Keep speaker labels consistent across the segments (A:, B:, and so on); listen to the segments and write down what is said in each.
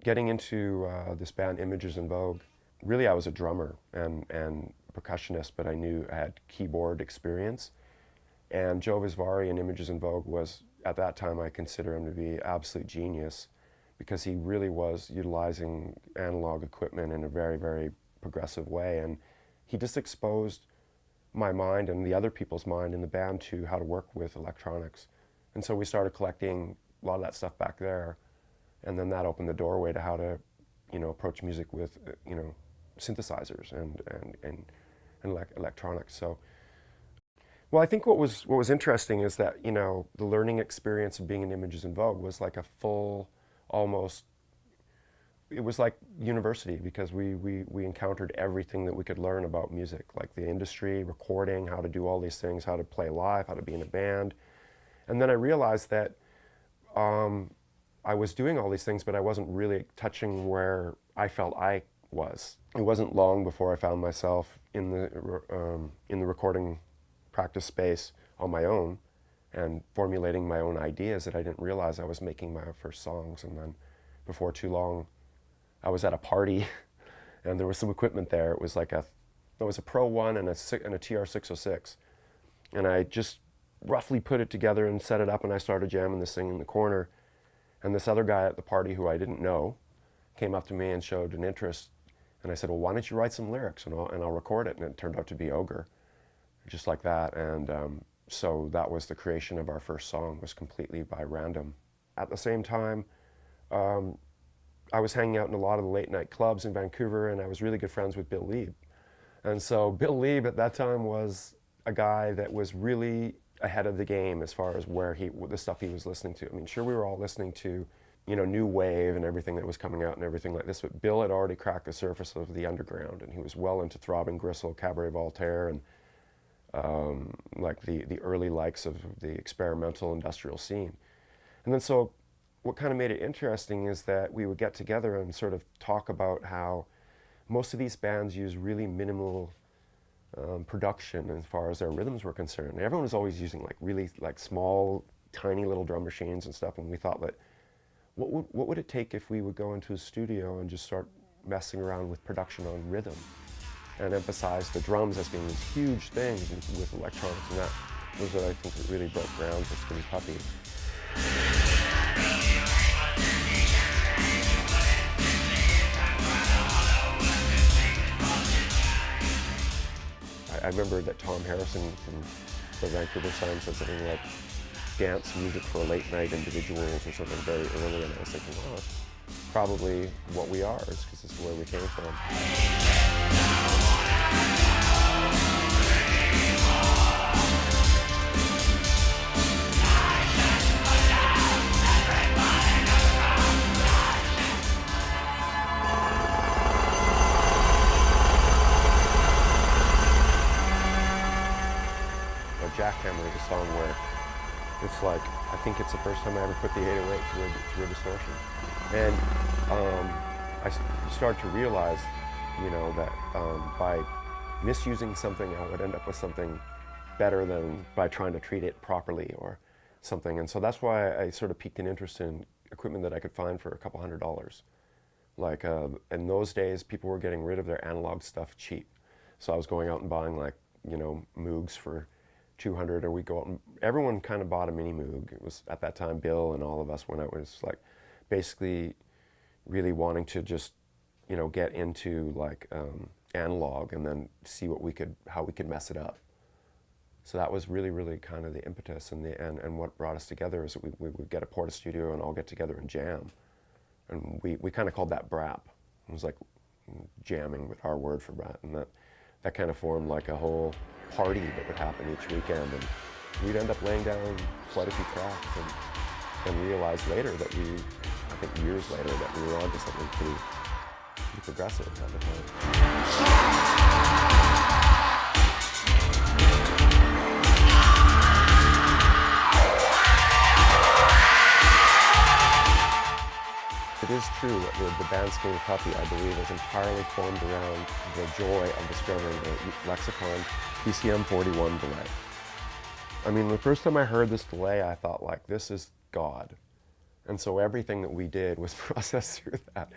A: getting into this band, Images in Vogue, really I was a drummer and percussionist, but I knew I had keyboard experience. And Joe Visvari in Images in Vogue was, at that time, I consider him to be absolute genius because he really was utilizing analog equipment in a very, very progressive way. And he just exposed my mind and the other people's mind in the band to how to work with electronics. And so we started collecting a lot of that stuff back there. And then that opened the doorway to how to, approach music with, synthesizers and electronics. So, well, I think what was interesting is that, the learning experience of being in Images in Vogue was like a full, almost, it was like university because we encountered everything that we could learn about music, like the industry, recording, how to do all these things, how to play live, how to be in a band. And then I realized that I was doing all these things, but I wasn't really touching where I felt I was. It wasn't long before I found myself in the recording practice space on my own and formulating my own ideas that I didn't realize I was making my first songs. And then before too long, I was at a party and there was some equipment there. It was like it was a Pro 1 and a TR-606. And I just roughly put it together and set it up, and I started jamming this thing in the corner. And this other guy at the party who I didn't know came up to me and showed an interest. And I said, well, why don't you write some lyrics and I'll record it. And it turned out to be Ogre, just like that. And so that was the creation of our first song, was completely by random. At the same time, I was hanging out in a lot of the late night clubs in Vancouver, and I was really good friends with Bill Lieb. And so Bill Lieb at that time was a guy that was really ahead of the game as far as the stuff he was listening to. I mean, sure, we were all listening to, new wave and everything that was coming out and everything like this, but Bill had already cracked the surface of the underground, and he was well into Throbbing Gristle, Cabaret Voltaire, and like the early likes of the experimental industrial scene. And then so what kind of made it interesting is that we would get together and sort of talk about how most of these bands use really minimal production as far as their rhythms were concerned. And everyone was always using really small, tiny little drum machines and stuff. And we thought that what would it take if we would go into a studio and just start messing around with production on rhythm and emphasize the drums as being these huge things with electronics. And that was what I think that really broke ground for Skinny Puppy. I remember that Tom Harrison from the Vancouver Sun said something like dance music for late night individuals or something very early, and I was thinking, oh, that's probably what we are, because this is where we came from. Jackhammer is a song where it's like, I think it's the first time I ever put the 808 through a distortion. And I started to realize, that by misusing something, I would end up with something better than by trying to treat it properly or something. And so that's why I sort of piqued an interest in equipment that I could find for a couple $100s. Like in those days, people were getting rid of their analog stuff cheap. So I was going out and buying Moogs for 200, or we go out and everyone kind of bought a mini Moog. It was at that time Bill and all of us when I was basically really wanting to just get into analog and then see how we could mess it up. So that was really, really kind of the impetus and what brought us together is that we would get a Porta Studio and all get together and jam. And we kind of called that brap. It was like jamming, with our word for that. And that kind of formed like a whole party that would happen each weekend, and we'd end up laying down quite a few tracks and realized later that I think years later, that we were onto something pretty progressive at the time. It is true that the band Skinny Puppy, I believe, is entirely formed around the joy of discovering the Lexicon PCM 41 delay. I mean, the first time I heard this delay, I thought, this is God. And so everything that we did was processed through that.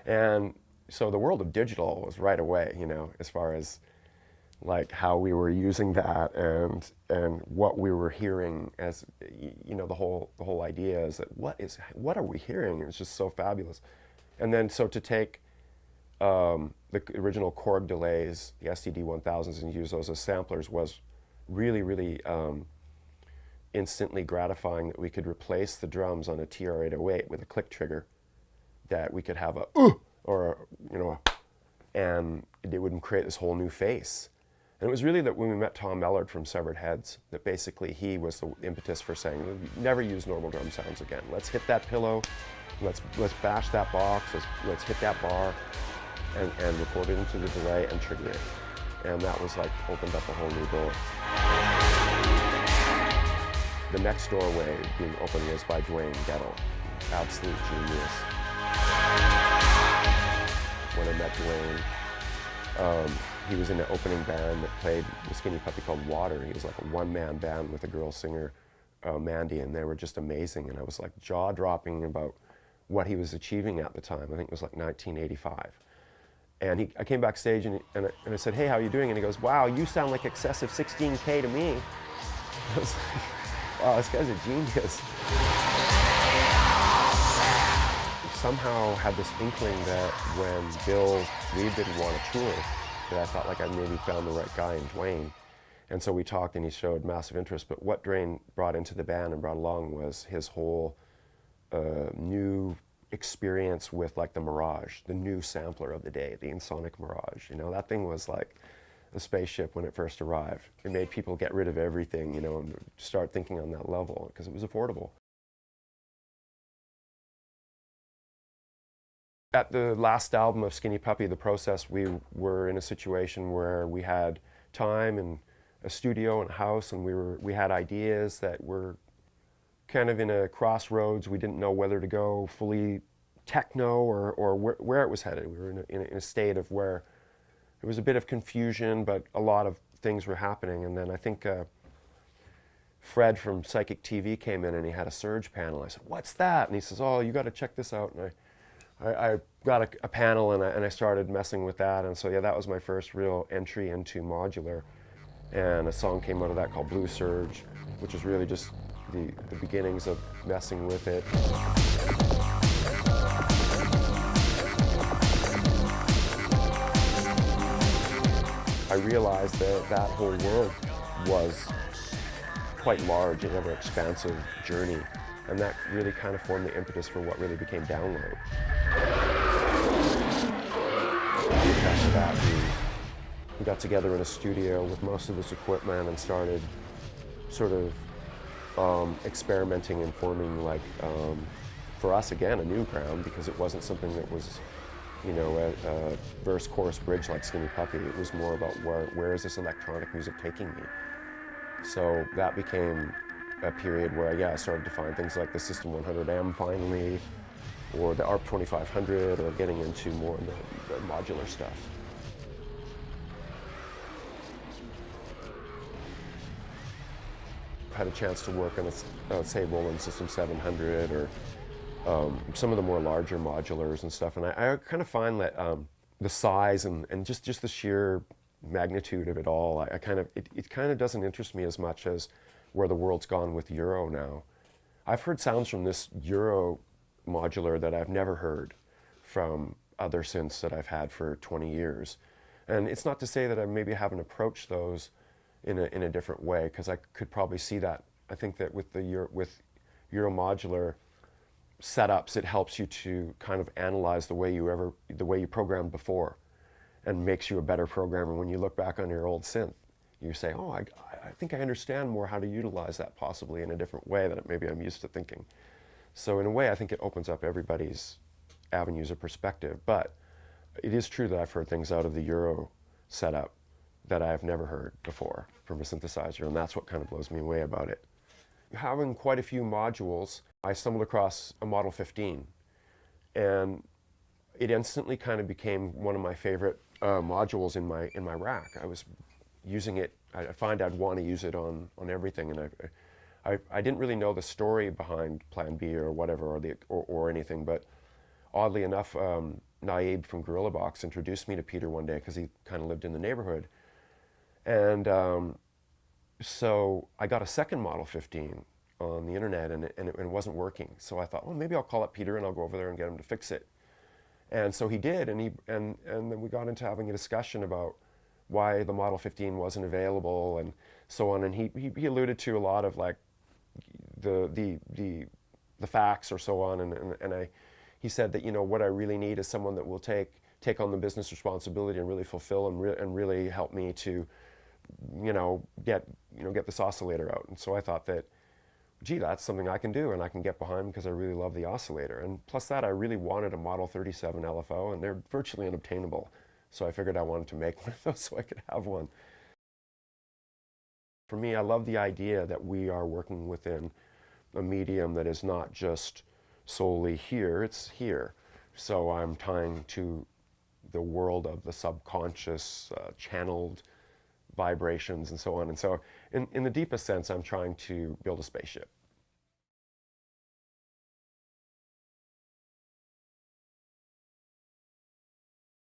A: And so the world of digital was right away, you know, as far as like how we were using that and what we were hearing as, you know, the whole idea is that what are we hearing? It was just so fabulous. And then so to take the original Korg delays, the STD-1000s, and use those as samplers was really, really instantly gratifying that we could replace the drums on a TR-808 with a click trigger, that we could have a or a, you know, and it would create this whole new face. And it was really that when we met Tom Mellard from Severed Heads, that basically he was the impetus for saying, never use normal drum sounds again. Let's hit that pillow, let's bash that box, let's hit that bar, and record it into the delay and trigger it. And that was like, opened up a whole new door. The next doorway being opened was by Dwayne Gettle, absolute genius. When I met Dwayne, he was in an opening band that played the Skinny Puppy called Water. He was like a one-man band with a girl singer, Mandy, and they were just amazing. And I was like jaw-dropping about what he was achieving at the time. I think it was like 1985. And I came backstage and I said, hey, how are you doing? And he goes, wow, you sound like excessive 16K to me. I was like, wow, this guy's a genius. Somehow had this inkling that when Bill Reed didn't want to tour, that I thought like I maybe found the right guy in Dwayne. And so we talked and he showed massive interest, but what Dwayne brought into the band and brought along was his whole new experience with like the Mirage, the new sampler of the day, the Ensoniq Mirage. You know, that thing was like a spaceship when it first arrived. It made people get rid of everything, you know, and start thinking on that level because it was affordable. At the last album of Skinny Puppy, The Process, we were in a situation where we had time and a studio and a house, and we had ideas that were kind of in a crossroads. We didn't know whether to go fully techno or where it was headed. We were in a state of where there was a bit of confusion, but a lot of things were happening. And then I think Fred from Psychic TV came in and he had a surge panel. I said, what's that? And he says, oh, you got to check this out. And I got a panel and I started messing with that. And so yeah, that was my first real entry into modular. And a song came out of that called Blue Surge, which was really just the beginnings of messing with it. I realized that that whole world was quite large and ever expansive journey. And that really kind of formed the impetus for what really became Download. After that, we got together in a studio with most of this equipment and started sort of experimenting and forming, like, for us again, a new ground, because it wasn't something that was, you know, a verse, chorus, bridge like Skinny Puppy. It was more about where is this electronic music taking me? So that became a period where, yeah, I started to find things like the System 100M finally, or the ARP 2500, or getting into more of the modular stuff. I've had a chance to work on say, Roland System 700, or some of the more larger modulars and stuff, and I kind of find that the size and just the sheer magnitude of it all, it kind of doesn't interest me as much as where the world's gone with Euro now. I've heard sounds from this Euro modular that I've never heard from other synths that I've had for 20 years. And it's not to say that I maybe haven't approached those in a different way, because I could probably see that. I think that with Euro modular setups, it helps you to kind of analyze the way you programmed before, and makes you a better programmer when you look back on your old synth. You say, oh, I think I understand more how to utilize that possibly in a different way that maybe I'm used to thinking. So in a way, I think it opens up everybody's avenues of perspective. But it is true that I've heard things out of the Euro setup that I've never heard before from a synthesizer, and that's what kind of blows me away about it. Having quite a few modules, I stumbled across a Model 15, and it instantly kind of became one of my favorite modules in my rack. I was using it. I find I'd want to use it on everything, and I didn't really know the story behind Plan B or whatever, or anything, but oddly enough, Naib from Gorilla Box introduced me to Peter one day because he kind of lived in the neighborhood. And so I got a second Model 15 on the internet, and it wasn't working. So I thought, well, maybe I'll call up Peter and I'll go over there and get him to fix it. And so he did, and then we got into having a discussion about why the Model 15 wasn't available and so on. And he alluded to a lot of like the facts or so on. He said that, you know, what I really need is someone that will take on the business responsibility and really fulfill and really help me to, get this oscillator out. And so I thought that, gee, that's something I can do and I can get behind because I really love the oscillator. And plus that, I really wanted a Model 37 LFO, and they're virtually unobtainable. So I figured I wanted to make one of those so I could have one. For me, I love the idea that we are working within a medium that is not just solely here, it's here. So I'm tying to the world of the subconscious, channeled vibrations and so on. And so in the deepest sense, I'm trying to build a spaceship.